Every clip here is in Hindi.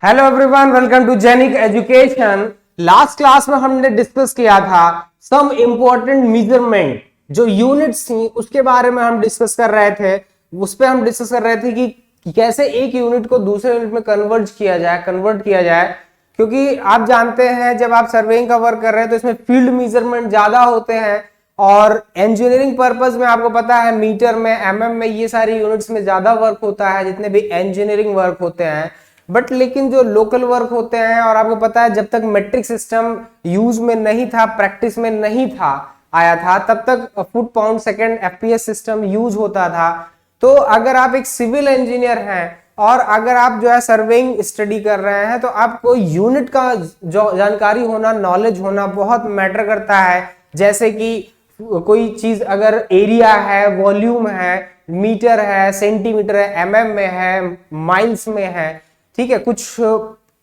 Hello everyone, welcome to Genic education. Last class में हमने डिस्कस किया था सम इंपॉर्टेंट मेजरमेंट, जो यूनिट्स थी उसके बारे में हम डिस्कस कर रहे थे। उस पे हम डिस्कस कर रहे थे कि कैसे एक यूनिट को दूसरे यूनिट में कन्वर्ट किया जाए। क्योंकि आप जानते हैं जब आप सर्वेइंग का वर्क कर रहे हैं तो इसमें फील्ड मेजरमेंट ज्यादा होते हैं और इंजीनियरिंग पर्पस में आपको पता है मीटर में, एमएम में, ये सारी यूनिट्स में ज्यादा वर्क होता है जितने भी इंजीनियरिंग वर्क होते हैं। बट लेकिन जो लोकल वर्क होते हैं, और आपको पता है जब तक मेट्रिक सिस्टम यूज में नहीं था, प्रैक्टिस में नहीं था आया था, तब तक foot pound second FPS system use होता था। तो अगर आप एक सिविल इंजीनियर हैं और अगर आप जो है सर्वेइंग स्टडी कर रहे हैं तो आपको यूनिट का जो जानकारी होना, नॉलेज होना बहुत मैटर करता है। जैसे कि कोई चीज अगर एरिया है, वॉल्यूम है, मीटर है, सेंटीमीटर है, एमएम में है, माइल्स में है, ठीक है, कुछ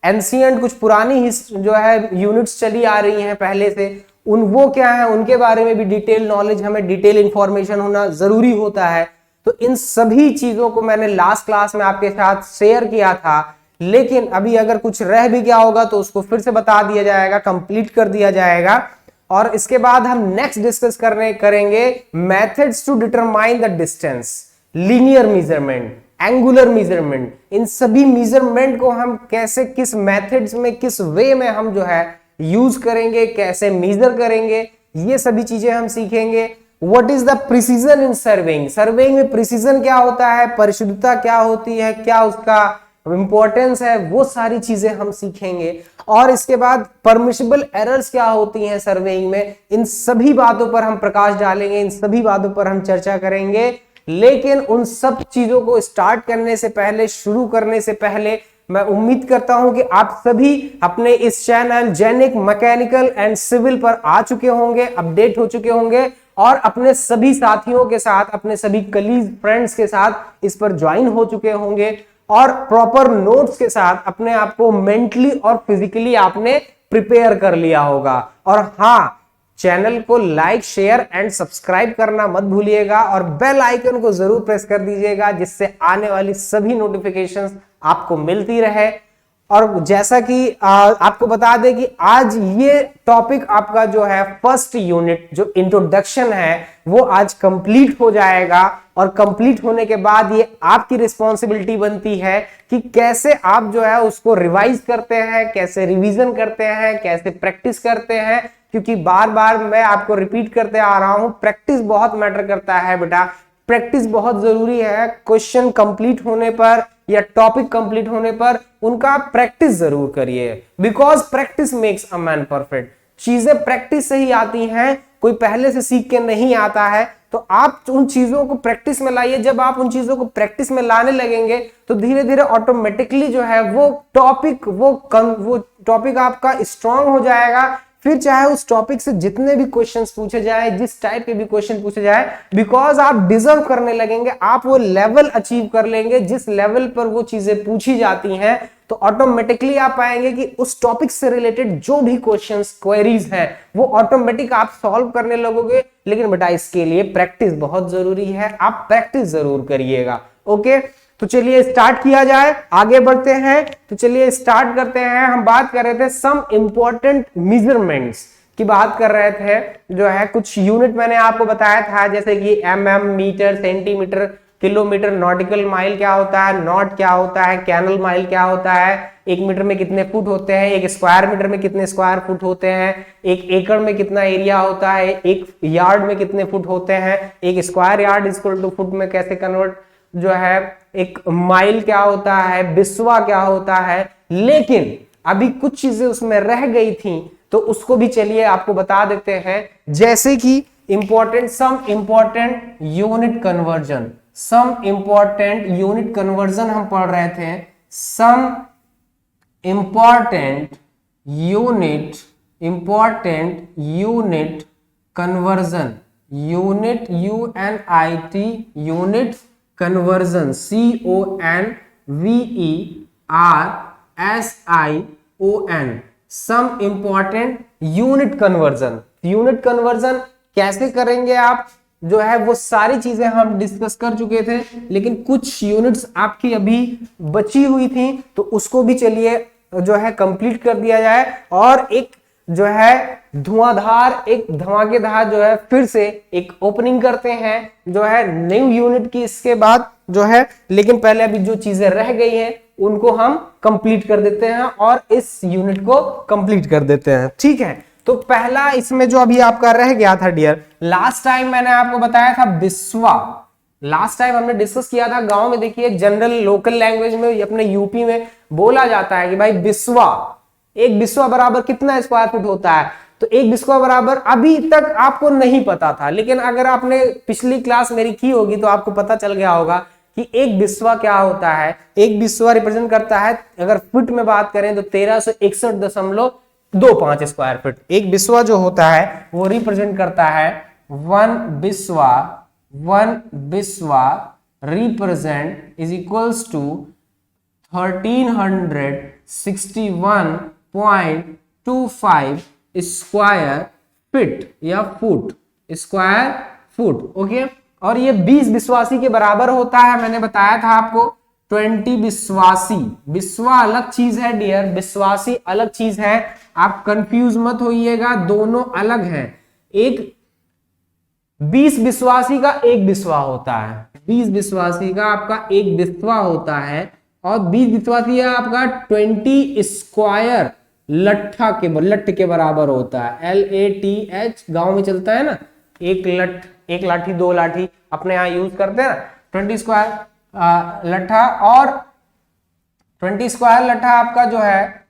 एंशिएंट, कुछ पुरानी जो है यूनिट्स चली आ रही हैं पहले से, वो क्या है, उनके बारे में भी डिटेल नॉलेज, हमें डिटेल इंफॉर्मेशन होना जरूरी होता है। तो इन सभी चीजों को मैंने लास्ट क्लास में आपके साथ शेयर किया था, लेकिन अभी अगर कुछ रह भी गया होगा तो उसको फिर से बता दिया जाएगा, कंप्लीट कर दिया जाएगा। और इसके बाद हम नेक्स्ट डिस्कस करेंगे methods to determine the distance, linear measurement, angular measurement. इन सभी मेजरमेंट को हम कैसे, किस मेथड्स में, किस वे में हम जो है यूज करेंगे, कैसे मेजर करेंगे, ये सभी चीजें हम सीखेंगे। What is the precision in surveying, surveying में प्रिसीजन क्या होता है, परिशुद्धता क्या होती है, क्या उसका इंपॉर्टेंस है, वो सारी चीजें हम सीखेंगे। और इसके बाद परमिसिबल एरर्स क्या होती हैं सर्वेइंग में, इन सभी बातों पर हम प्रकाश डालेंगे, इन सभी बातों पर हम चर्चा करेंगे। लेकिन उन सब चीजों को स्टार्ट करने से पहले, शुरू करने से पहले, मैं उम्मीद करता हूं कि आप सभी अपने इस channel Genic mechanical and civil पर आ चुके होंगे, अपडेट हो चुके होंगे और अपने सभी साथियों के साथ, अपने सभी कलीग फ्रेंड्स के साथ इस पर ज्वाइन हो चुके होंगे और प्रॉपर नोट्स के साथ अपने आप को मेंटली और फिजिकली आपने प्रिपेयर कर लिया होगा। और हाँ, चैनल को लाइक, शेयर एंड सब्सक्राइब करना मत भूलिएगा और बेल आइकन को जरूर प्रेस कर दीजिएगा, जिससे आने वाली सभी नोटिफिकेशंस आपको मिलती रहे। और जैसा कि आपको बता दें कि आज ये टॉपिक आपका जो है फर्स्ट यूनिट, जो इंट्रोडक्शन है, वो आज कंप्लीट हो जाएगा। और कंप्लीट होने के बाद ये आपकी रिस्पॉन्सिबिलिटी बनती है कि कैसे आप जो है उसको रिवाइज करते हैं, कैसे रिवीजन करते हैं, कैसे प्रैक्टिस करते हैं। क्योंकि बार बार मैं आपको रिपीट करते आ रहा हूं, प्रैक्टिस बहुत मैटर करता है बेटा, प्रैक्टिस बहुत जरूरी है। क्वेश्चन कंप्लीट होने पर या टॉपिक कंप्लीट होने पर उनका प्रैक्टिस जरूर करिए, because practice makes a man perfect. चीजें प्रैक्टिस से ही आती हैं, कोई पहले से सीख के नहीं आता है। तो आप उन चीजों को प्रैक्टिस में लाइए। जब आप उन चीजों को प्रैक्टिस में लाने लगेंगे तो धीरे धीरे ऑटोमेटिकली जो है वो टॉपिक आपका स्ट्रांग हो जाएगा। फिर चाहे उस टॉपिक से जितने भी क्वेश्चंस पूछे जाए, जिस टाइप के भी क्वेश्चन पूछे जाए, बिकॉज आप डिजर्व करने लगेंगे, आप वो लेवल अचीव कर लेंगे जिस लेवल पर वो चीजें पूछी जाती हैं। तो ऑटोमेटिकली आप पाएंगे कि उस टॉपिक से रिलेटेड जो भी क्वेश्चंस, क्वेरीज हैं, वो ऑटोमेटिक आप सॉल्व करने लगोगे। लेकिन बेटा इसके लिए प्रैक्टिस बहुत जरूरी है, आप प्रैक्टिस जरूर करिएगा। ओके, तो चलिए स्टार्ट किया जाए, आगे बढ़ते हैं। तो चलिए स्टार्ट करते हैं। हम बात कर रहे थे सम इंपॉर्टेंट मेजरमेंट्स की बात कर रहे थे, जो है कुछ यूनिट मैंने आपको बताया था, जैसे कि mm, metre, centimetre, kilometre, nautical mile क्या होता है, नॉट क्या होता है, कैनल माइल क्या होता है, एक मीटर में कितने फुट होते हैं, एक स्क्वायर मीटर में कितने स्क्वायर फुट होते हैं, एक एकड़ में कितना एरिया होता है, एक यार्ड में कितने फुट होते हैं, एक square yard equal to foot में कैसे कन्वर्ट जो है, एक माइल क्या होता है, बिस्वा क्या होता है। लेकिन अभी कुछ चीजें उसमें रह गई थी, तो उसको भी चलिए आपको बता देते हैं। जैसे कि some important unit conversion, some important unit conversion हम पढ़ रहे थे। Some important unit conversion, unit UNIT, unit conversion, CONVERSION, some important unit conversion. Unit conversion कैसे करेंगे आप, जो है वो सारी चीजें हम डिस्कस कर चुके थे, लेकिन कुछ यूनिट्स आपकी अभी बची हुई थी, तो उसको भी चलिए जो है कंप्लीट कर दिया जाए और एक जो है धुआंधार एक धमाकेदार जो है फिर से एक ओपनिंग करते हैं जो है न्यू यूनिट की इसके बाद जो है। लेकिन पहले अभी जो चीजें रह गई हैं उनको हम कंप्लीट कर देते हैं और इस यूनिट को कंप्लीट कर देते हैं, ठीक है। तो पहला इसमें जो अभी आपका रह गया था डियर, लास्ट टाइम मैंने आपको बताया था बिस्वा, लास्ट टाइम हमने डिस्कस किया था। गांव में देखिए जनरल लोकल लैंग्वेज में अपने यूपी में बोला जाता है कि भाई बिस्वा, एक बिस्वा बराबर कितना स्क्वायर फुट होता है। तो एक बिस्वा बराबर अभी तक आपको नहीं पता था, लेकिन अगर आपने पिछली क्लास मेरी की होगी तो आपको पता चल गया होगा कि एक बिस्वा क्या होता है। एक बिस्वा रिप्रेजेंट करता है, अगर फुट में बात करें तो 1361.25 स्क्वायर फुट। एक बिस्वा जो होता है वो रिप्रेजेंट करता है one biswa represent is equals to 1361.25 square feet या फुट, स्क्वायर फुट, ओके। और ये 20 विश्वासी के बराबर होता है। मैंने बताया था आपको 20 विश्वासी, विश्वा अलग चीज है डियर, विश्वासी अलग चीज है, आप कंफ्यूज मत होइएगा, दोनों अलग हैं। एक 20 विश्वासी का एक बिस्वा होता है, 20 विश्वासी का आपका एक बिस्वा होता है और 20 विश्वासी है आपका 20 स्क्वायर लट्ठा के लट्ठ के बराबर होता है। LATH गांव में चलता है ना, एक लठ, एक लाठी, दो लाठी अपने यहाँ यूज करते हैं ना, 20 स्क्वायर लट्ठा। और 20 स्क्वायर लट्ठा आपका जो है,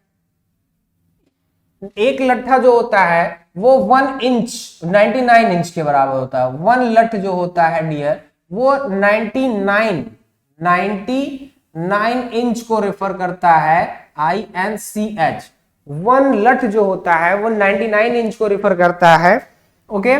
एक लट्ठा जो होता है वो 1 इंच 99 इंच के बराबर होता है। 1 लठ जो होता है डियर वो 99 इंच को रेफर करता है, INCH। 1 लठ जो होता है वो 99 इंच को रेफर करता है, ओके।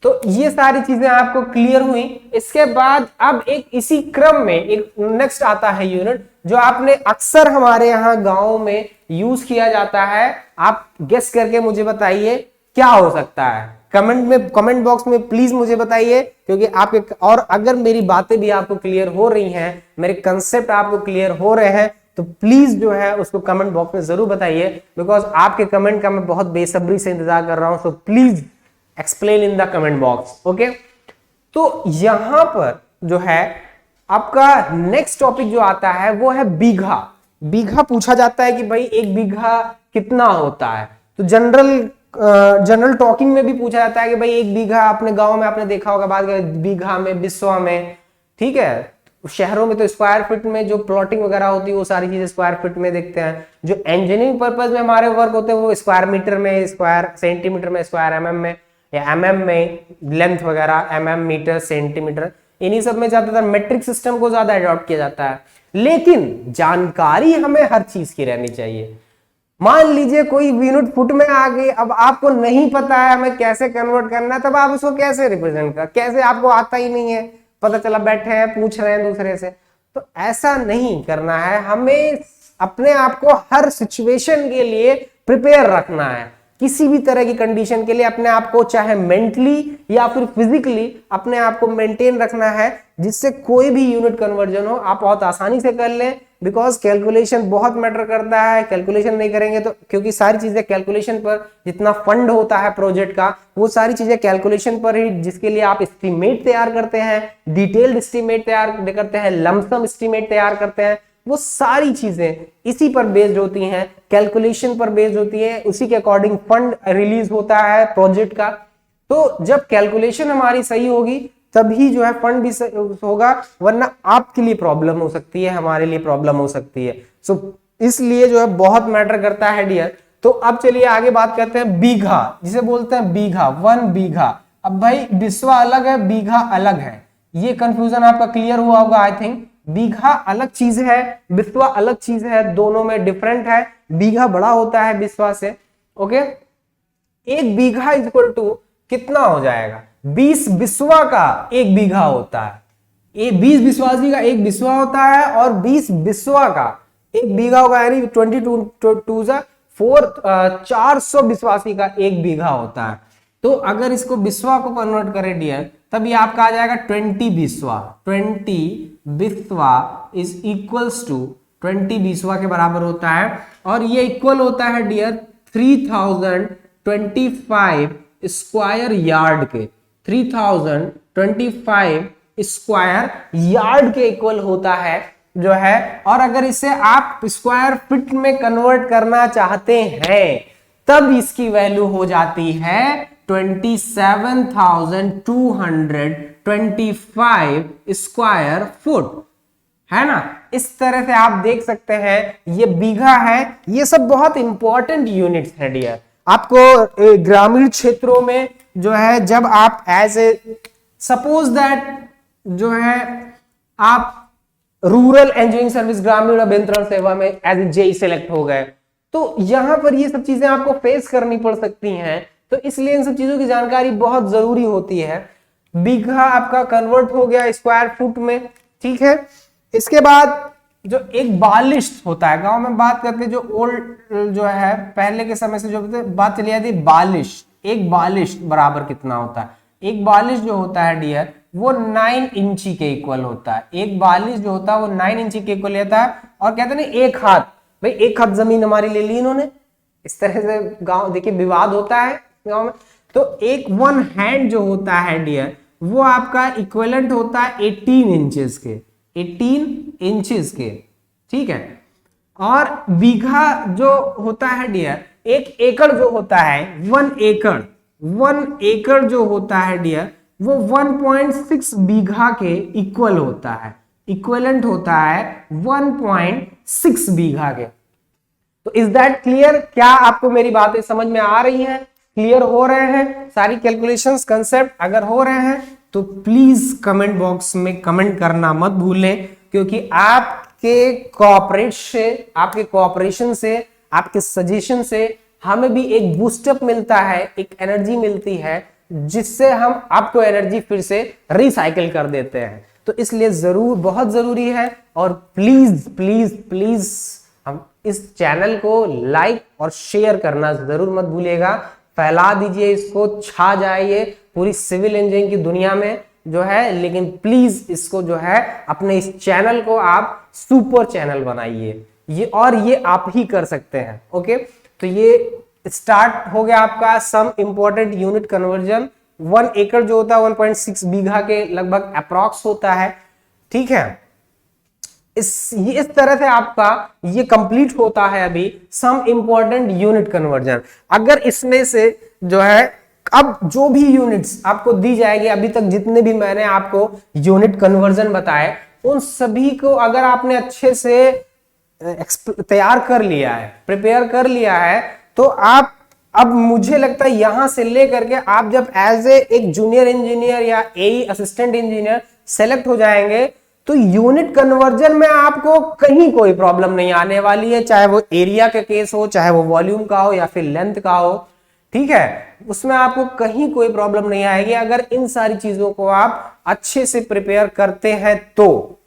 तो ये सारी चीजें आपको क्लियर हुई। इसके बाद अब एक इसी क्रम में एक नेक्स्ट आता है यूनिट जो आपने अक्सर हमारे यहाँ गांव में यूज किया जाता है। आप गेस करके मुझे बताइए क्या हो सकता है, कमेंट बॉक्स में प्लीज मुझे बताइए, क्योंकि आपके, और अगर मेरी बातें भी आपको क्लियर हो रही हैं, मेरे कंसेप्ट आपको क्लियर हो रहे हैं, तो प्लीज जो है उसको कमेंट बॉक्स में जरूर बताइए, बिकॉज आपके कमेंट का मैं बहुत बेसब्री से इंतजार कर रहा हूं। So please explain in the comment box, okay. तो यहां पर जो है आपका नेक्स्ट टॉपिक जो आता है वो है बीघा। बीघा पूछा जाता है कि भाई एक बीघा कितना होता है। तो जनरल टॉकिंग में भी पूछा जाता है कि भाई एक बीघा, अपने गांव में आपने देखा होगा बात बीघा में, बिस्वा में, ठीक है। शहरों में तो स्क्वायर फीट में जो प्लॉटिंग वगैरह होती है वो सारी चीजें स्क्वायर फीट में देखते हैं। जो इंजीनियरिंग पर्पज में हमारे वर्क होते हैं वो स्क्वायर मीटर में, स्क्वायर सेंटीमीटर में, स्क्वायर mm में, या mm में लेंथ वगैरह, mm मीटर सेंटीमीटर, इन्हीं सब में ज्यादातर मेट्रिक सिस्टम को ज्यादा अडॉप्ट किया जाता है। लेकिन जानकारी हमें हर चीज की रहनी चाहिए। मान लीजिए कोई यूनिट फुट में आ गई, अब आपको नहीं पता है हमें कैसे कन्वर्ट करना है, तब आप उसको कैसे रिप्रेजेंट कर, कैसे, आपको आता ही नहीं है, पता चला बैठे हैं पूछ रहे हैं दूसरे से। तो ऐसा नहीं करना है, हमें अपने आप को हर सिचुएशन के लिए प्रिपेयर रखना है। किसी भी तरह की कंडीशन के लिए अपने आप को चाहे मेंटली या फिर फिजिकली अपने आप को मेंटेन रखना है, जिससे कोई भी यूनिट कन्वर्जन हो आप बहुत आसानी से कर लें। बिकॉज कैलकुलेशन बहुत मैटर करता है, कैलकुलेशन नहीं करेंगे तो, क्योंकि सारी चीजें कैलकुलेशन पर, जितना फंड होता है प्रोजेक्ट का वो सारी चीजें कैलकुलेशन पर ही, जिसके लिए आप एस्टीमेट तैयार करते हैं, डिटेल्ड एस्टीमेट तैयार करते हैं, लमसम एस्टीमेट तैयार करते हैं, वो सारी चीजें इसी पर बेस्ड होती हैं, कैलकुलेशन पर बेस्ड होती है, उसी के अकॉर्डिंग फंड रिलीज होता है प्रोजेक्ट का। तो जब कैलकुलेशन हमारी सही होगी तभी जो है फंड भी होगा, वरना आपके लिए प्रॉब्लम हो सकती है, हमारे लिए प्रॉब्लम हो सकती है। सो इसलिए जो है बहुत मैटर करता है डियर। तो अब चलिए आगे बात करते हैं बीघा, जिसे बोलते हैं बीघा, 1 बीघा। अब भाई बिस्वा अलग है, बीघा अलग है, ये कंफ्यूजन आपका क्लियर हुआ होगा आई थिंक। बीघा अलग चीज है, बिस्वा अलग चीज है, दोनों में डिफरेंट है। बीघा बड़ा होता है बिस्वा से, ओके। एक बीघा इक्वल टू कितना हो जाएगा, 20 बिस्वा का एक बीघा होता है। ये 20 बिस्वासी का एक बिस्वा होता है और 20 बिस्वा का एक बीघा होगा, यानी 400 बिस्वासी का एक बीघा होता है। तो अगर इसको बिस्वा को कन्वर्ट करें डियर, तब ये आपका आ जाएगा 20 biswa. 20 biswa is equals to 20 20वां के बराबर होता है, और ये इक्वल होता है डियर 3025 स्क्वायर यार्ड के। 3025 स्क्वायर यार्ड के इक्वल होता है जो है। और अगर इसे आप स्क्वायर फीट में कन्वर्ट करना चाहते हैं तब इसकी वैल्यू हो जाती है 27,225 स्क्वायर फुट, है ना। इस तरह से आप देख सकते हैं ये बीघा है। ये सब बहुत इंपॉर्टेंट यूनिट्स हैं डियर। आपको ग्रामीण क्षेत्रों में जो है, जब आप एज ए सपोज दैट जो है आप रूरल इंजीनियरिंग सर्विस ग्रामीण अभियंत्रण सेवा में एज ए जेई सेलेक्ट हो गए, तो यहां पर ये सब चीजें आपको फेस करनी पड़ सकती हैं। तो इसलिए इन सब चीजों की जानकारी बहुत जरूरी होती है। बीघा आपका कन्वर्ट हो गया स्क्वायर फुट में, ठीक है। इसके बाद जो एक बालिश होता है, गांव में बात करते जो ओल्ड जो है पहले के समय से जो बात चली आती, बालिश, एक बालिश बराबर कितना होता है। एक बालिश जो होता है डियर वो 9 इंची के इक्वल होता है। एक बालिश जो होता है वो 9 इंची के इक्वल होता है। और कहते हैं ना एक हाथ, भाई एक हाथ जमीन हमारी ले ली इन्होंने, इस तरह से गांव देखिए विवाद होता है गांव में। तो एक 1 हैंड जो होता है डियर वो आपका इक्विवेलेंट होता है 18 इंचेस के, 18 इंचेस के, ठीक है। और बीघा जो होता है डियर, एक एकड़ जो होता है 1 एकड़, 1 एकड़ जो होता है डियर वो 1.6 बीघा के इक्वल होता है, इक्विवेलेंट होता है 1.6 बीघा के। तो इज दैट क्लियर? क्या आपको मेरी बातें समझ में आ रही हैं, क्लियर हो रहे हैं सारी कैलकुलेशंस, कंसेप्ट? अगर हो रहे हैं तो प्लीज कमेंट बॉक्स में कमेंट करना मत भूलें, क्योंकि आपके कोऑपरेशन से, आपके सजेशन से हमें भी एक बूस्टअप मिलता है, एक एनर्जी मिलती है, जिससे हम आपको एनर्जी फिर से रिसाइकिल कर देते हैं। तो इसलिए जरूर, बहुत जरूरी है। और प्लीज प्लीज प्लीज हम इस चैनल को लाइक और शेयर करना जरूर मत भूलिएगा। फैला दीजिए इसको, छा जाइए पूरी सिविल इंजीनियरिंग की दुनिया में जो है। लेकिन प्लीज इसको जो है अपने इस चैनल को आप सुपर चैनल बनाइए, ये और ये आप ही कर सकते हैं। ओके, तो ये स्टार्ट हो गया आपका सम इंपॉर्टेंट यूनिट कन्वर्जन। 1 एकड़ जो होता है 1.6 बीघा के लगभग अप्रॉक्स होता है, ठीक है। इस तरह से आपका ये कंप्लीट होता है अभी सम इंपॉर्टेंट यूनिट कन्वर्जन। अगर इसमें से जो है अब जो भी यूनिट्स आपको दी जाएगी, अभी तक जितने भी मैंने आपको यूनिट कन्वर्जन बताए, उन सभी को अगर आपने अच्छे से तैयार कर लिया है, प्रिपेयर कर लिया है, तो आप अब मुझे लगता है यहां से लेकर के आप जब एज एक जूनियर इंजीनियर या एई असिस्टेंट इंजीनियर सेलेक्ट हो जाएंगे, तो यूनिट कन्वर्जन में आपको कहीं कोई प्रॉब्लम नहीं आने वाली है, चाहे वो एरिया का केस हो, चाहे वो वॉल्यूम का हो या फिर लेंथ का हो, ठीक है। उसमें आपको कहीं कोई प्रॉब्लम नहीं आएगी अगर इन सारी चीजों को आप अच्छे से प्रिपेयर करते हैं तो।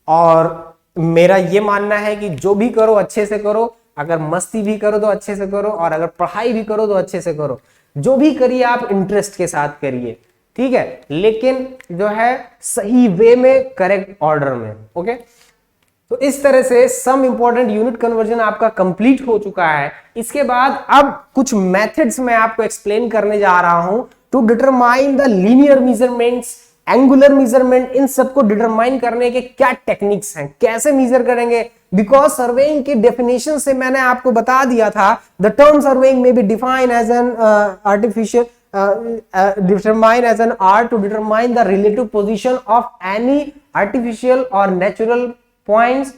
और मेरा ये मानना है कि जो भी करो अच्छे से करो, अगर मस्ती भी करो तो अच्छे से करो, और अगर पढ़ाई भी करो तो अच्छे से करो। जो भी करिए आप इंटरेस्ट के साथ करिए, ठीक है, लेकिन जो है सही वे में, करेक्ट ऑर्डर में। ओके, तो इस तरह से सम इंपॉर्टेंट यूनिट कन्वर्जन आपका कंप्लीट हो चुका है। इसके बाद अब कुछ मेथड्स मैं आपको एक्सप्लेन करने जा रहा हूं to determine the linear measurements, angular measurement. इन सबको डिटरमाइन करने के क्या टेक्निक्स हैं, कैसे मेजर करेंगे। बिकॉज सर्वेइंग की डेफिनेशन से मैंने आपको बता दिया था, द टर्म सर्वेइंग में be define as an artificial determine as an art to determine the relative position of any artificial or natural points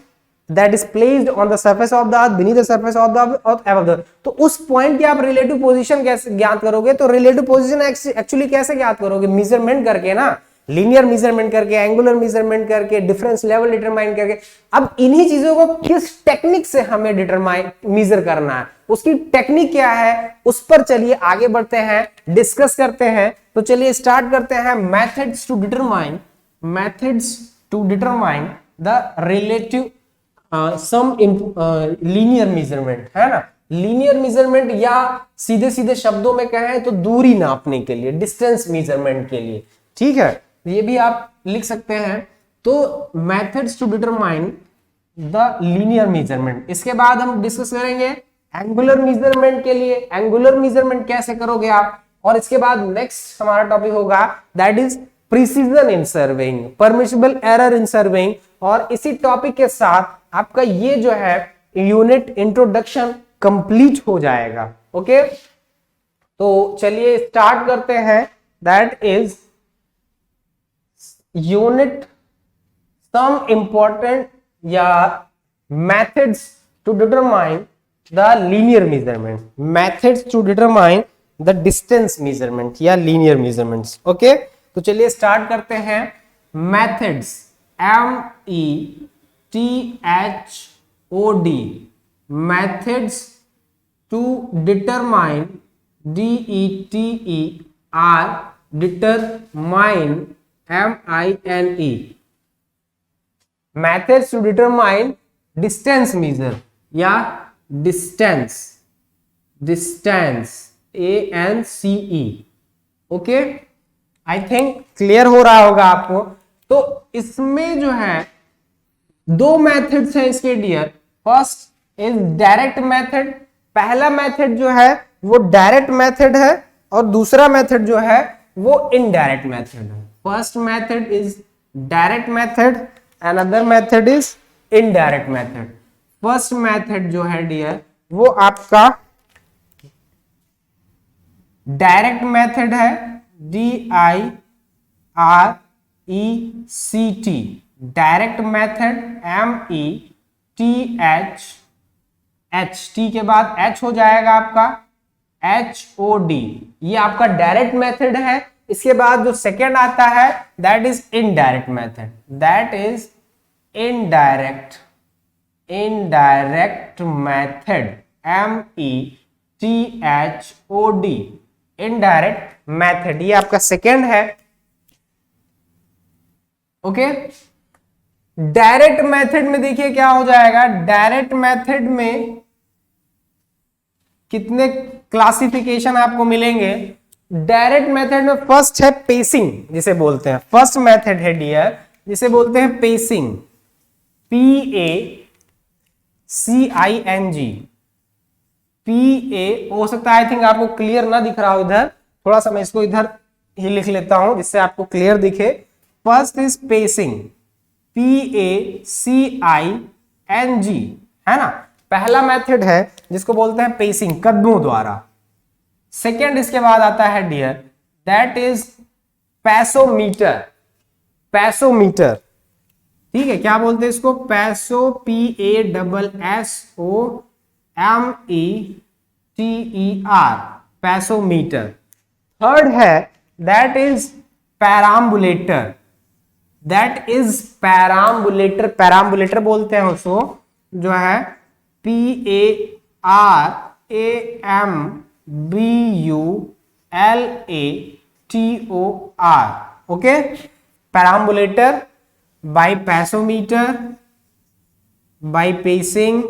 that is placed on the surface of the earth, beneath the surface of the earth, above the earth। तो उस पॉइंट की आप रिलेटिव पोजीशन कैसे ज्ञात करोगे? तो रिलेटिव पोजीशन एक्चुअली कैसे ज्ञात करोगे? मेजरमेंट करके ना, लीनियर मेजरमेंट करके, एंगुलर मेजरमेंट करके, डिफरेंस लेवल डिटरमाइन करके। अब इन्हीं चीजों को किस टेक्निक से हमें डिटरमाइन मेजर करना है, उसकी टेक्निक क्या है, उस पर चलिए आगे बढ़ते हैं, डिस्कस करते हैं। तो चलिए स्टार्ट करते हैं methods to determine the relative sum linear measurement, है ना। लीनियर मेजरमेंट या सीधे सीधे शब्दों में कहें तो दूरी नापने के लिए, डिस्टेंस मेजरमेंट के लिए, ठीक है, ये भी आप लिख सकते हैं। तो methods to determine the linear measurement. इसके बाद हम डिस्कस करेंगे एंगुलर मेजरमेंट के लिए, एंगुलर मेजरमेंट कैसे करोगे आप। और इसके बाद नेक्स्ट हमारा टॉपिक होगा that is precision in surveying, permissible error in surveying. और इसी टॉपिक के साथ आपका ये जो है यूनिट इंट्रोडक्शन कंप्लीट हो जाएगा। ओके, तो चलिए स्टार्ट करते हैं। That is unit some important या methods to determine the linear measurement, methods to determine the distance measurement या linear measurements। ओके, तो चलिए स्टार्ट करते हैं। methods, METHOD, methods to determine, DETER, determine, MINE, methods to determine distance measure या distance, ANCE। Okay, I think clear हो रहा होगा आपको। तो इसमें जो है दो मेथड्स हैं इसके dear. First is direct method, पहला मेथड जो है वो डायरेक्ट मेथड है और दूसरा मेथड जो है वो इनडायरेक्ट मेथड है। First method is direct method, another method is indirect method। First method जो है डियर वो आपका डायरेक्ट मेथड है, DIRECT, direct method, METH, T के बाद H हो जाएगा आपका HOD, ये आपका डायरेक्ट मेथड है। इसके बाद जो सेकेंड आता है that is indirect method, that is indirect method, METHOD, indirect method, ये आपका सेकेंड है। ओके, डायरेक्ट मेथड में देखिए क्या हो जाएगा। डायरेक्ट मेथड में कितने क्लासिफिकेशन आपको मिलेंगे। डायरेक्ट मेथड में फर्स्ट है पेसिंग, जिसे बोलते हैं, फर्स्ट मेथड है डियर जिसे बोलते हैं पेसिंग, PACING, PA। हो सकता है आई थिंक आपको क्लियर ना दिख रहा हो इधर, थोड़ा सा मैं इसको इधर ही लिख लेता हूं जिससे आपको क्लियर दिखे। फर्स्ट इज पेसिंग, PACING, है ना, पहला मेथड है जिसको बोलते हैं पेसिंग, कदमों द्वारा। सेकेंड इसके बाद आता है dear that is passometer, passometer, ठीक है, क्या बोलते हैं इसको, पैसो, PASSOMETER, पैसोमीटर। थर्ड है that is perambulator, that is perambulator, perambulator बोलते हैं उसको, जो है PARAMBULATOR। Okay, perambulator, by passometer, by pacing,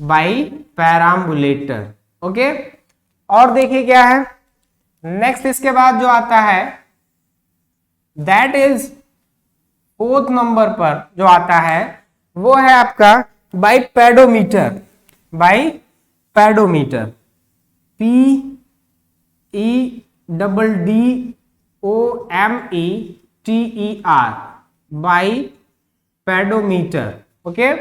by perambulator. Okay, और देखिए क्या है नेक्स्ट इसके बाद जो आता है दैट इज फोर्थ नंबर पर जो आता है वो है आपका by pedometer, by pedometer, PEDDOMETER, by pedometer. Okay,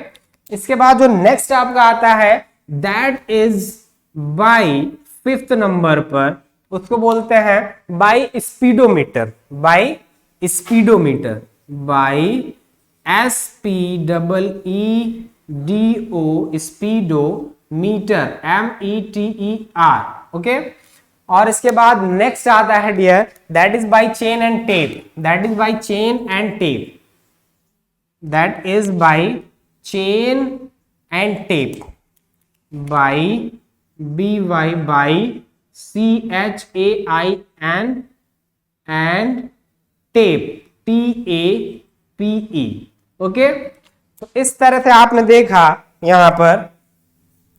इसके बाद जो नेक्स्ट आपका आता है that is by fifth number पर, उसको बोलते हैं by speedometer, by speedometer, by SPEEDO, speedometer, METER। Okay, और इसके बाद नेक्स्ट आता है dear that is by chain and tape, that is by chain and tape, that is by chain and tape, by BY, by CHAIN and tape, TAPE। Okay, तो इस तरह से आपने देखा यहां पर,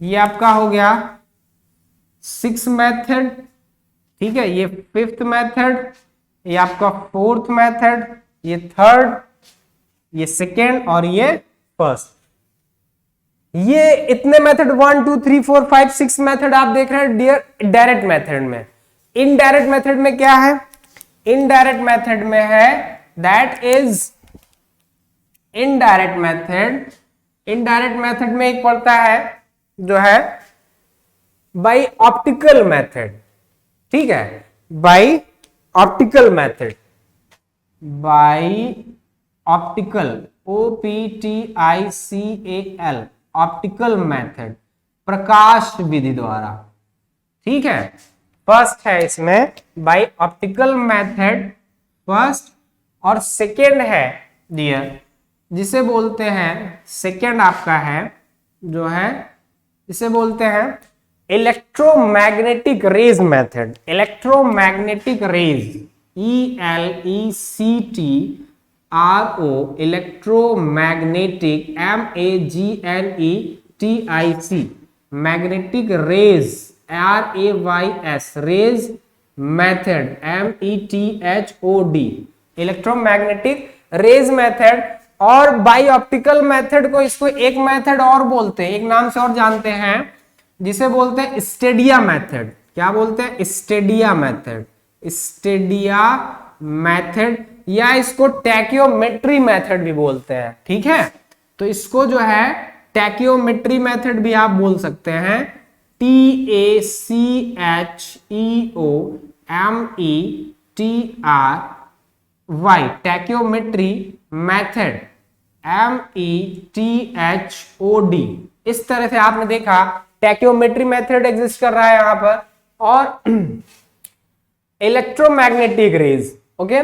ये आपका हो गया सिक्स मेथड, ठीक है, ये फिफ्थ मेथड, ये आपका फोर्थ मेथड, ये थर्ड, ये सेकेंड और ये फर्स्ट। ये इतने मेथड 1 2 3 4 5 6 मेथड आप देख रहे हैं डियर डायरेक्ट मेथड में। इनडायरेक्ट मेथड में क्या है? इनडायरेक्ट मेथड में है that is indirect method. Indirect method में एक पड़ता है जो है बाय ऑप्टिकल मेथड, ठीक है, by optical method, by optical OPTICAL optical method, प्रकाश विधि द्वारा, ठीक है। फर्स्ट है इसमें बाय ऑप्टिकल मेथड फर्स्ट, और सेकेंड है डियर जिसे बोलते हैं, सेकेंड आपका है जो है इसे बोलते हैं electromagnetic rays method. Electromagnetic rays ELECTRO electromagnetic MAGNETIC magnetic rays RAYS rays method METHOD electromagnetic rays method. और बाई ऑप्टिकल मेथड को इसको एक मेथड और बोलते हैं, एक नाम से और जानते हैं जिसे बोलते हैं स्टेडिया मेथड। क्या बोलते हैं? स्टेडिया मेथड, स्टेडिया मेथड, या इसको टैक्योमेट्री मेथड भी बोलते हैं, ठीक है। तो इसको जो है टैक्योमेट्री मेथड भी आप बोल सकते हैं, TACHEOMETRY टैक्योमेट्री मेथड METHOD। इस तरह से आपने देखा टैक्योमेट्री मेथड एग्जिस्ट कर रहा है यहां पर, और इलेक्ट्रोमैग्नेटिक रेज। ओके,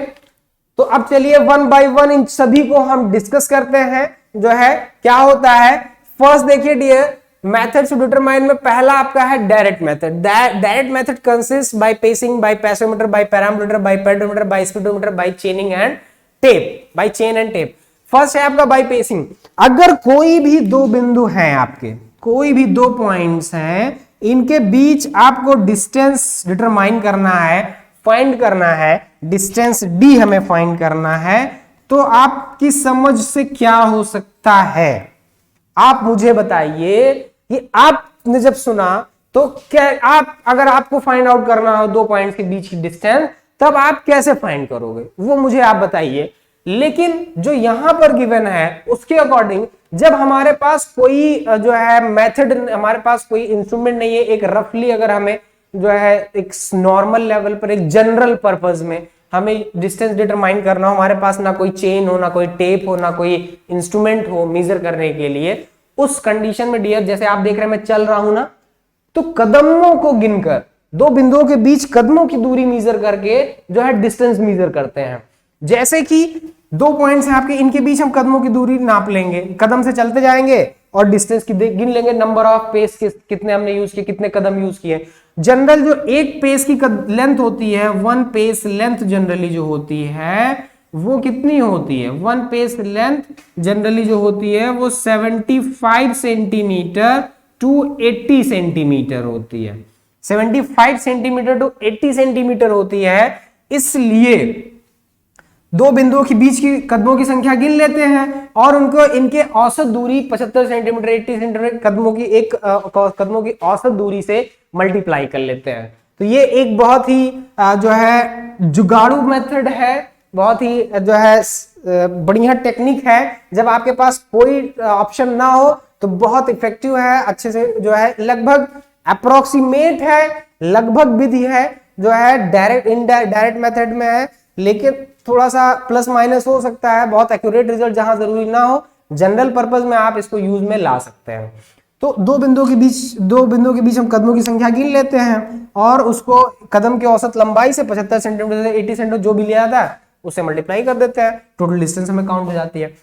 तो अब चलिए वन बाय वन इन सभी को हम डिस्कस करते हैं जो है क्या होता है। फर्स्ट देखिए डियर मेथड्स टू डिटरमाइन में पहला आपका है direct method. Direct method consist by pacing, by passometer, by parameter, by pedometer, by speedometer, by chaining and tape, by chain and tape. First है आपका बाय पेसिंग। अगर कोई भी दो बिंदु हैं आपके, कोई भी दो पॉइंट्स हैं, इनके बीच आपको डिस्टेंस डिटरमाइन करना है, फाइंड करना है, डिस्टेंस d हमें फाइंड करना है, तो आपकी समझ से क्या हो सकता है? आप मुझे बताइए कि आपने जब सुना तो क्या आप, अगर आपको फाइंड आउट करना हो दो पॉइंट्स के बीच की डिस्टेंस, तब आप कैसे फाइंड करोगे वो मुझे आप बताइए। लेकिन जो यहां पर गिवन है उसके अकॉर्डिंग, जब हमारे पास कोई जो है मेथड, हमारे पास कोई इंस्ट्रूमेंट नहीं है, एक रफली अगर हमें जो है एक नॉर्मल लेवल पर, एक जनरल पर्पस में हमें डिस्टेंस डिटरमाइन करना हो, हमारे पास ना कोई चेन हो, ना कोई टेप हो, ना कोई इंस्ट्रूमेंट हो मेजर करने के लिए, उस कंडीशन में डियर जैसे आप देख रहे हैं मैं चल रहा हूं ना, तो कदमों को गिनकर, दो बिंदुओं के बीच कदमों की दूरी मेजर करके जो है डिस्टेंस मेजर करते हैं। जैसे कि दो पॉइंट्स हैं आपके, इनके बीच हम कदमों की दूरी नाप लेंगे, कदम से चलते जाएंगे और डिस्टेंस की गिन लेंगे, नंबर ऑफ पेस कितने हमने यूज किए, कितने कदम यूज किए। जनरल जो एक पेस की लेंथ होती है, वन पेस लेंथ जनरली जो होती है वो कितनी होती है? वन पेस लेंथ जनरली जो होती है वो 75 सेंटीमीटर टू 80 सेंटीमीटर होती है। 75 सेंटीमीटर टू 80 सेंटीमीटर होती है। इसलिए दो बिंदुओं के बीच की कदमों की संख्या गिन लेते हैं और उनको, इनके औसत दूरी 75 सेंटीमीटर 80 सेंटीमीटर कदमों की औसत दूरी से मल्टीप्लाई कर लेते हैं। तो ये एक बहुत ही जो है जुगाड़ू मेथड है, बहुत ही जो है बढ़िया टेक्निक है। जब आपके पास कोई ऑप्शन ना हो तो बहुत इफेक्टिव है, अच्छे से जो है लगभग अप्रोक्सीमेट है, लगभग विधि है जो है डायरेक्ट मेथड में है, लेकिन थोड़ा सा प्लस माइनस हो सकता है, बहुत एक्यूरेट रिजल्ट जहां जरूरी ना हो, जनरल पर्पस में आप इसको यूज में ला सकते हैं। तो दो बिंदुओं के बीच हम कदमों की संख्या गिन लेते हैं और उसको कदम के औसत लंबाई से 75 सेंटीमीटर से 80 सेंटीमीटर जो भी लिया था उससे मल्टीप्लाई कर देते हैं, टोटल डिस्टेंस हमें काउंट हो जाती है।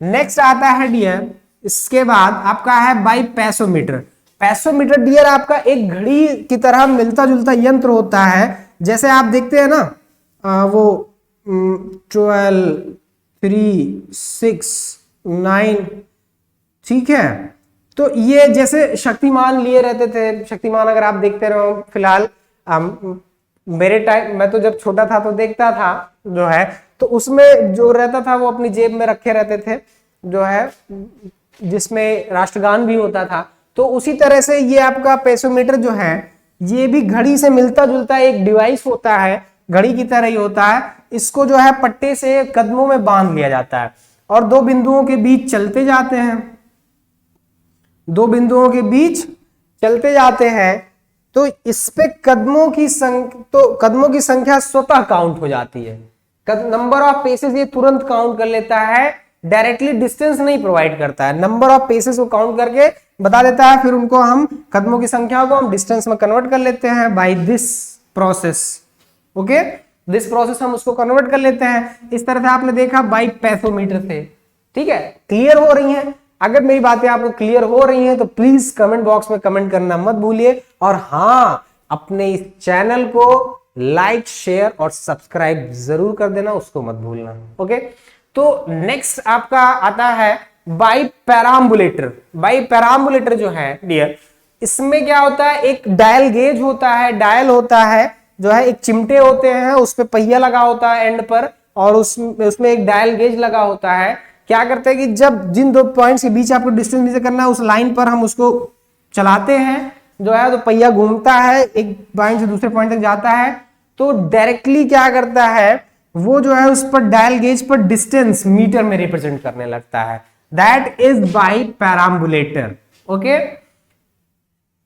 नेक्स्ट आता है डियर, इसके बाद आपका है बाई पेसोमीटर। पेसोमीटर डियर आपका एक घड़ी की तरह मिलता जुलता यंत्र होता है, जैसे आप देखते हैं ना वो 12 3 6 9, ठीक है। तो ये जैसे शक्तिमान लिए रहते थे, शक्तिमान अगर आप देखते रहो, फिलहाल मेरे टाइम, मैं तो जब छोटा था तो देखता था जो है, तो उसमें जो रहता था वो अपनी जेब में रखे रहते थे जो है जिसमें राष्ट्रगान भी होता था। तो उसी तरह से ये आपका पेसोमीटर जो है ये भी घड़ी से मिलता जुलता एक डिवाइस होता है, घड़ी की तरह ही होता है। इसको जो है पट्टे से कदमों में बांध लिया जाता है और दो बिंदुओं के बीच चलते जाते हैं, दो बिंदुओं के बीच चलते जाते हैं। तो इस पे कदमों की संख्या स्वतः काउंट हो जाती है। नंबर ऑफ पेसेस ये तुरंत काउंट कर लेता है, डायरेक्टली डिस्टेंस नहीं प्रोवाइड करता है, नंबर ऑफ पेसेस को काउंट करके बता देता है, फिर उनको हम कदमों की संख्या को हम डिस्टेंस में कन्वर्ट कर लेते हैं by this process. Okay, this process हम उसको कन्वर्ट कर लेते हैं। इस तरह से आपने देखा बाय पेसोमीटर से। ठीक है, क्लियर हो रही है? अगर मेरी बातें आपको क्लियर हो रही हैं तो प्लीज कमेंट बॉक्स में कमेंट करना मत भूलिए, और हाँ, अपने इस चैनल को लाइक शेयर और सब्सक्राइब जरूर कर देना, उसको मत भूलना। ओके, तो नेक्स्ट आपका आता है बाई पैराम्बुलेटर। बाई पैराम्बुलेटर जो है डियर, इसमें क्या होता है, एक डायल गेज होता है, डायल होता है जो है, एक चिमटे होते हैं, उस पे पहिया लगा होता है एंड पर, और उसमें एक डायल गेज लगा होता है। क्या करते हैं कि जब जिन दो पॉइंट्स के बीच आपको डिस्टेंस मेजर करना है, उस लाइन पर हम उसको चलाते हैं जो है, तो पहिया घूमता है, एक पॉइंट से दूसरे पॉइंट तक जाता है। तो डायरेक्टली क्या करता है वो जो है उस पर डायल गेज पर डिस्टेंस मीटर में रिप्रेजेंट करने लगता है। That is bye perambulator. Okay,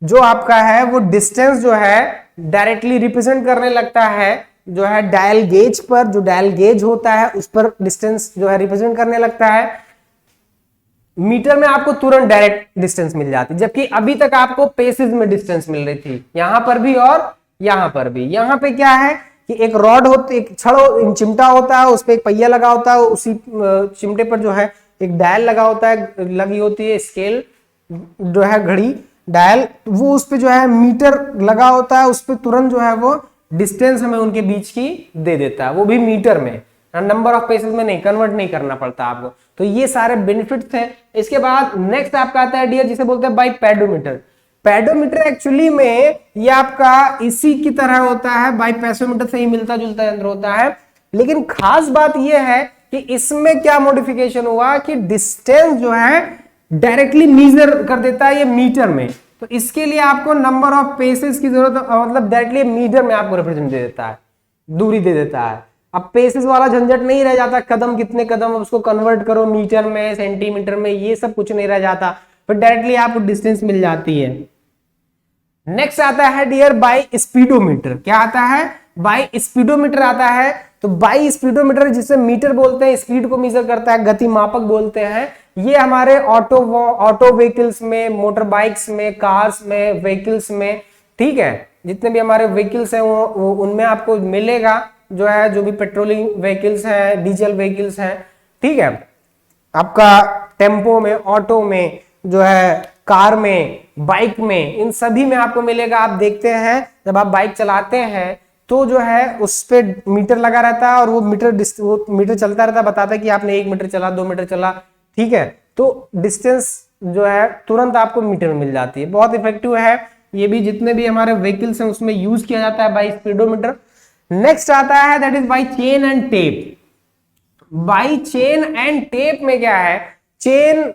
जो आपका है वो डिस्टेंस जो है डायरेक्टली रिप्रेजेंट करने लगता है, जो है डायल गेज पर, जो डायल गेज होता है उस पर डिस्टेंस जो है रिप्रेजेंट करने लगता है। मीटर में आपको तुरंत डायरेक्ट डिस्टेंस मिल जाती है, जबकि अभी तक आपको पेसेस में डिस्टेंस मिल रही थी, यहां पर भी और यहां पर भी। यहां पे क्या है कि एक रॉड होती, एक छड़ चिमटा होता है, उस पर एक पहिया लगा होता है, उसी चिमटे पर जो है एक डायल लगा होता है, लगी होती है स्केल जो है घड़ी डायल, वो उस पे जो है मीटर लगा होता है, उस पे तुरंत जो है वो डिस्टेंस हमें उनके बीच की दे देता है, वो भी मीटर में, नंबर ऑफ पेसेस में नहीं, कन्वर्ट नहीं करना पड़ता आपको। तो ये सारे बेनिफिट्स हैं। इसके बाद नेक्स्ट आपका आता है डियर जिसे बोलते हैं बाई पेडोमीटर। पेडोमीटर एक्चुअली में ये आपका इसी की तरह होता है, बाई पेसोमीटर से ही मिलता जुलता यंत्र होता है, लेकिन खास बात ये है कि इसमें क्या मॉडिफिकेशन हुआ कि डिस्टेंस जो है डायरेक्टली मेजर कर देता है ये मीटर में। तो इसके लिए आपको नंबर ऑफ पेसेस की जरूरत, मतलब डायरेक्टली मीटर में आपको रिप्रेजेंट दे देता है, दूरी दे देता है। अब पेसेस वाला झंझट नहीं रह जाता, कदम कितने कदम, उसको कन्वर्ट करो मीटर में, सेंटीमीटर में, ये सब कुछ नहीं रह जाता, फिर डायरेक्टली आपको डिस्टेंस मिल जाती है। नेक्स्ट आता है डियर बाय स्पीडोमीटर। क्या आता है? बाय स्पीडोमीटर आता है। तो बाय स्पीडोमीटर जिसे मीटर बोलते हैं, स्पीड को मेजर करता है, गति मापक बोलते हैं। ये हमारे ऑटो व्हीकल्स में, मोटर बाइक्स में, कार्स में, व्हीकल्स में, ठीक है, जितने भी हमारे व्हीकल्स हैं वो उनमें आपको मिलेगा, जो है जो भी पेट्रोलिंग व्हीकल्स हैं, डीजल व्हीकल्स हैं, ठीक है, आपका टेम्पो में, ऑटो में, जो है कार में, बाइक में, इन सभी में आपको मिलेगा। आप देखते हैं जब आप बाइक चलाते हैं तो जो है उस पे मीटर लगा रहता है और वो मीटर चलता रहता है, बताता है कि आपने 1 मीटर चला, 2 मीटर चला, ठीक है। तो डिस्टेंस जो है तुरंत आपको मीटर में मिल जाती है, बहुत इफेक्टिव है ये भी। जितने भी हमारे व्हीकल्स हैं उसमें यूज किया जाता है बाई स्पीडोमीटर। नेक्स्ट आता है that is by chain and tape. By chain and tape में क्या है, चेन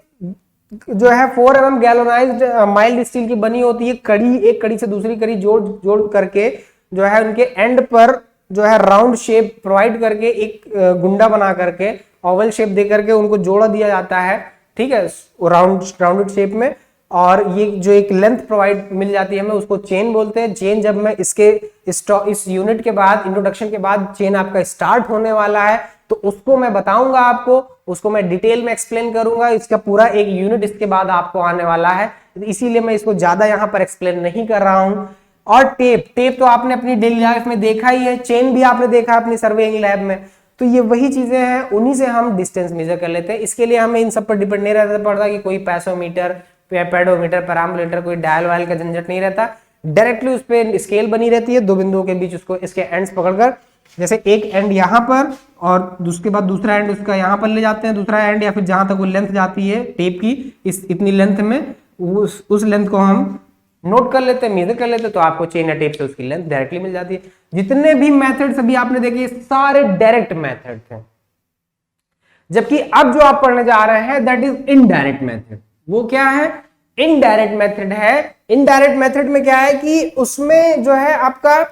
जो है 4 mm गैल्वेनाइज्ड माइल्ड स्टील की बनी होती है, कड़ी, एक कड़ी से दूसरी कड़ी जोड़ करके जो है उनके एंड पर जो है राउंड शेप प्रोवाइड करके, एक गुंडा बना करके, ओवल शेप दे करके उनको जोड़ा दिया जाता है, ठीक है, राउंडेड शेप में। और ये जो एक लेंथ प्रोवाइड मिल जाती है हमें, उसको चेन बोलते हैं। चेन जब मैं इस यूनिट के बाद, इंट्रोडक्शन के बाद चेन आपका स्टार्ट होने वाला है, तो उसको मैं बताऊंगा आपको, उसको मैं डिटेल में एक्सप्लेन करूंगा। इसका पूरा एक यूनिट इसके बाद आपको आने वाला है, इसीलिए मैं इसको ज्यादा यहां पर एक्सप्लेन नहीं कर रहा हूं। और टेप तो आपने अपनी डेली लाइफ में देखा ही है, चेन भी आपने देखा अपनी सर्वेइंग लैब में। तो ये वही चीजें हैं, उन्हीं से हम डिस्टेंस मेजर कर लेते हैं। इसके लिए हमें इन सब पर डिपेंड नहीं रहता पड़ता कि कोई पेसोमीटर, पेडोमीटर, पैरामीटर, कोई डायल वायल का झंझट नहीं रहता। डायरेक्टली उस पर स्केल बनी रहती है, दो बिंदुओं के बीच उसको, इसके एंड्स पकड़कर, जैसे एक एंड यहाँ पर और उसके बाद दूसरा एंड उसका यहाँ पर ले जाते हैं, दूसरा एंड, या फिर जहां तक वो लेंथ जाती है टेप की, इस इतनी लेंथ में, उस लेंथ को हम नोट कर लेते हैं, मेजर कर लेते हैं, तो आपको चेन या टेप से उसकी लेंथ डायरेक्टली मिल जाती है। जितने भी मेथड्स अभी आपने देखे सारे डायरेक्ट मेथड्स हैं। जबकि अब जो आप पढ़ने जा रहे हैं दैट इज इनडायरेक्ट मेथड। वो क्या है? इनडायरेक्ट मेथड है। इनडायरेक्ट मेथड में क्या है कि उसमें जो है आपका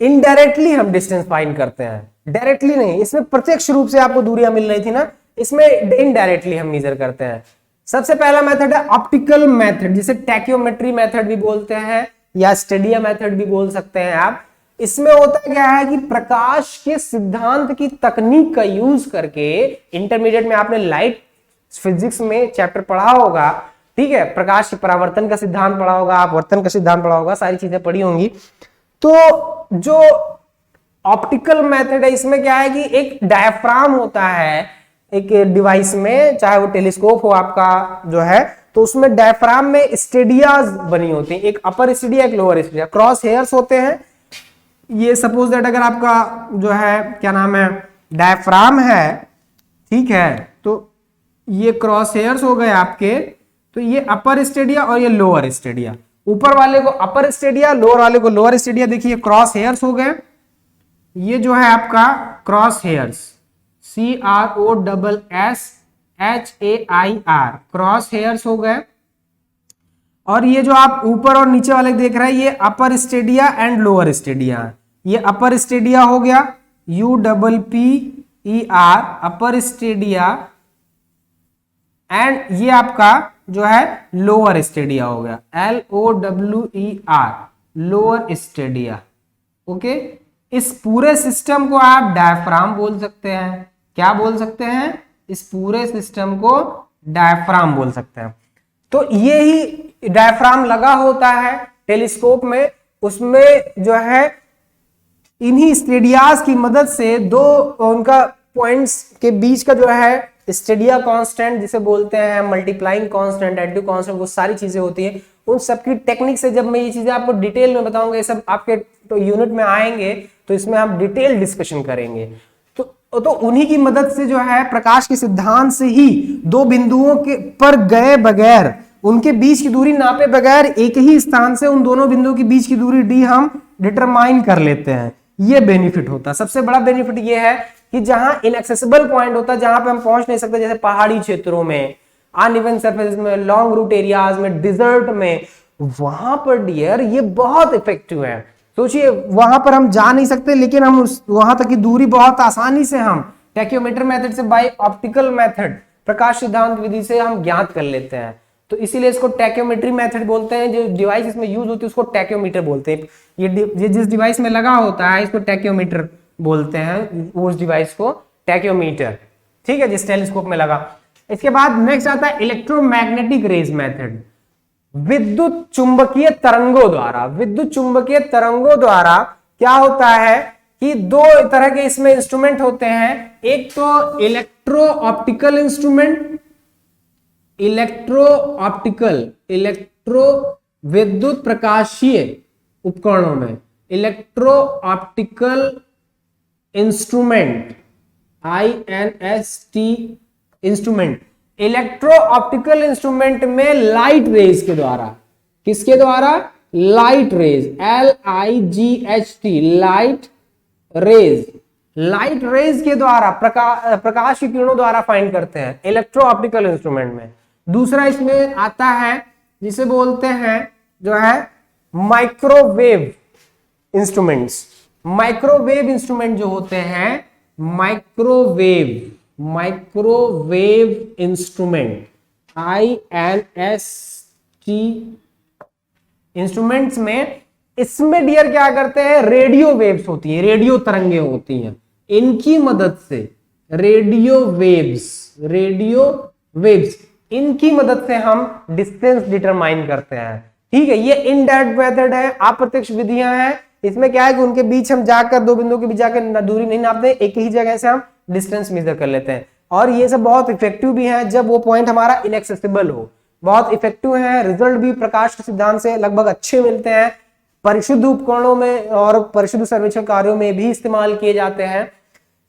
इनडायरेक्टली हम डिस्टेंस फाइंड करते हैं, डायरेक्टली नहीं। इसमें प्रत्यक्ष रूप से आपको दूरियां मिल रही थी ना, इसमें इनडायरेक्टली हम मेजर करते हैं। सबसे पहला मेथड है ऑप्टिकल मेथड, जिसे टैक्योमेट्री मेथड भी बोलते हैं या स्टेडिया मेथड भी बोल सकते हैं आप। इसमें होता क्या है कि प्रकाश के सिद्धांत की तकनीक का यूज करके, इंटरमीडिएट में आपने लाइट फिजिक्स में चैप्टर पढ़ा होगा, ठीक है, प्रकाश के परावर्तन का सिद्धांत पढ़ा होगा, अपवर्तन का सिद्धांत पढ़ा होगा, सारी चीजें पढ़ी होंगी। तो जो ऑप्टिकल मेथड है इसमें क्या है कि एक डायफ्राम होता है एक डिवाइस में, चाहे वो टेलीस्कोप हो आपका जो है, तो उसमें डायफ्राम में स्टेडियाज बनी होती हैं, एक अपर स्टेडिया एक लोअर स्टेडिया, क्रॉस हेयर्स होते हैं। ये सपोज दैट अगर आपका जो है क्या नाम है डायफ्राम है, ठीक है, तो ये क्रॉस हेयर्स हो गए आपके, तो ये अपर स्टेडिया और ये लोअर स्टेडिया, ऊपर वाले को अपर स्टेडिया, लोअर वाले को लोअर स्टेडिया। देखिए क्रॉस हेयर्स हो गए, ये जो है आपका cross hairs, CROSSHAIR, cross hairs हो गए। और ये जो आप ऊपर और नीचे वाले देख रहे हैं ये अपर स्टेडिया एंड लोअर स्टेडिया। ये अपर स्टेडिया हो गया UPPER, अपर स्टेडिया, एंड ये आपका जो है लोअर स्टेडिया हो गया LOWER, लोअर स्टेडिया। ओके, इस पूरे सिस्टम को आप डायफ्राम बोल सकते हैं। क्या बोल सकते हैं? इस पूरे सिस्टम को डायफ्राम बोल सकते हैं। तो ये ही डायफ्राम लगा होता है टेलीस्कोप में, उसमें जो है इन्हीं स्टेडियाज की मदद से दो उनका पॉइंट्स के बीच का जो है स्टेडिया कांस्टेंट जिसे बोलते हैं, मल्टीप्लाइंग कांस्टेंट, एडिटिव कांस्टेंट, वो सारी चीजें होती हैं। उन सबकी टेक्निक से जब मैं ये चीजें आपको डिटेल में बताऊंगा, ये सब आपके तो यूनिट में आएंगे तो इसमें हम डिटेल डिस्कशन करेंगे। तो उन्हीं की मदद से जो है प्रकाश के सिद्धांत से ही दो बिंदुओं के पर गए बगैर, उनके बीच की दूरी नापे बगैर एक ही स्थान से उन दोनों बिंदुओं के बीच की दूरी d हम डिटरमाइन कर लेते हैं। ये बेनिफिट होता है। सबसे बड़ा बेनिफिट ये है कि जहां इनएक्सेसिबल पॉइंट होता है, जहां पे हम पहुंच नहीं सकते, जैसे पहाड़ी क्षेत्रों में, अनइवन सरफेस में, लॉन्ग रूट एरियाज में, डिजर्ट में, वहां पर डियर ये बहुत इफेक्टिव है। सोचिए वहां पर हम जा नहीं सकते, लेकिन हम वहां तक की दूरी बहुत आसानी से हम टैक्योमीटर मेथड से, बाय ऑप्टिकल मेथड, प्रकाश सिद्धांत विधि से हम ज्ञात कर लेते हैं। तो इसीलिए इसको टैक्योमेट्री मेथड बोलते हैं। जो डिवाइस इसमें यूज होती है उसको टैक्योमीटर बोलते हैं। ये जिस डिवाइस में लगा होता है इसको टैक्योमीटर बोलते हैं, उस डिवाइस को टैक्योमीटर, ठीक है, जिस टेलीस्कोप में लगा। इसके बाद नेक्स्ट आता है इलेक्ट्रोमैग्नेटिक रेज मेथड, विद्युत चुंबकीय तरंगों द्वारा। विद्युत चुंबकीय तरंगों द्वारा क्या होता है कि दो तरह के इसमें इंस्ट्रूमेंट होते हैं। एक तो इलेक्ट्रो ऑप्टिकल इंस्ट्रूमेंट, इलेक्ट्रो विद्युत प्रकाशीय उपकरणों में electro optical instrument, INST instrument. Electro optical instrument में लाइट रेज के द्वारा, किसके द्वारा? Light rays, LIGHT, light rays, light rays के द्वारा, प्रकाश की किरणों द्वारा फाइंड करते हैं इलेक्ट्रो ऑप्टिकल इंस्ट्रूमेंट में। दूसरा इसमें आता है जिसे बोलते हैं जो है माइक्रोवेव इंस्ट्रूमेंट्स। माइक्रोवेव इंस्ट्रूमेंट जो होते हैं, माइक्रोवेव इंस्ट्रूमेंट, INST इंस्ट्रूमेंट्स में, इसमें डियर क्या करते हैं, रेडियो वेव्स होती हैं, रेडियो तरंगे होती हैं, इनकी मदद से रेडियो वेव्स इनकी मदद से हम डिस्टेंस डिटरमाइन करते हैं। ठीक है, ये इनडायरेक्ट मेथड है, अप्रत्यक्ष विधियां हैं। इसमें क्या है कि उनके बीच हम जाकर, दो बिंदुओं के बीच जाकर दूरी नहीं नापते, एक ही जगह से हम डिस्टेंस मेजर कर लेते हैं। और ये सब बहुत इफेक्टिव भी है जब वो पॉइंट हमारा इनएक्सेसिबल हो, बहुत इफेक्टिव है। रिजल्ट भी प्रकाश के सिद्धांत से लगभग अच्छे मिलते हैं। परिशुद्ध उपकरणों में और परिशुद्ध सर्वेक्षण कार्यों में भी इस्तेमाल किए जाते हैं।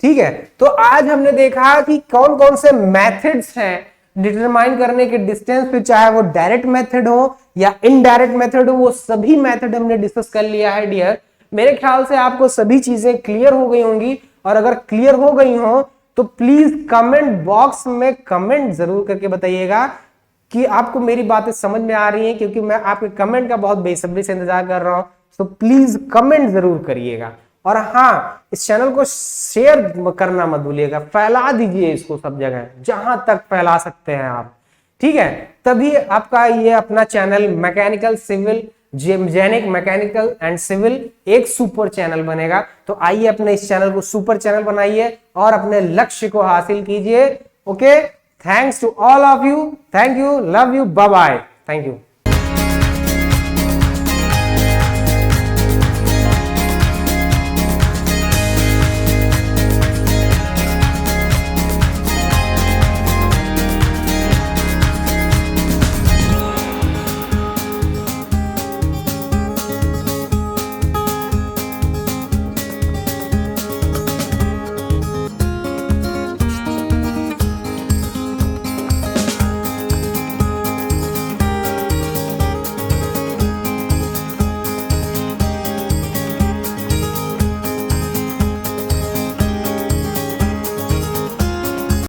ठीक है, तो आज हमने देखा कि कौन कौन से मेथड्स हैं डिटरमाइन करने के डिस्टेंस, फिर चाहे वो डायरेक्ट मेथड हो या इनडायरेक्ट मेथड हो, वो सभी मेथड हमने डिस्कस कर लिया है डियर। मेरे ख्याल से आपको सभी चीजें क्लियर हो गई होंगी, और अगर क्लियर हो गई हो तो प्लीज कमेंट बॉक्स में कमेंट जरूर करके बताइएगा कि आपको मेरी बातें समझ में आ रही हैं, क्योंकि मैं आपके कमेंट का बहुत बेसब्री से इंतजार कर रहा हूं। तो प्लीज कमेंट जरूर करिएगा, और हाँ, इस चैनल को शेयर करना मत भूलिएगा, फैला दीजिए इसको सब जगह जहां तक फैला सकते हैं आप, ठीक है। तभी आपका ये अपना channel mechanical civil, Genic mechanical and civil एक सुपर चैनल बनेगा। तो आइए अपने इस चैनल को सुपर चैनल बनाइए और अपने लक्ष्य को हासिल कीजिए। Okay, thanks to all of you, thank you, love you, bye bye, thank you.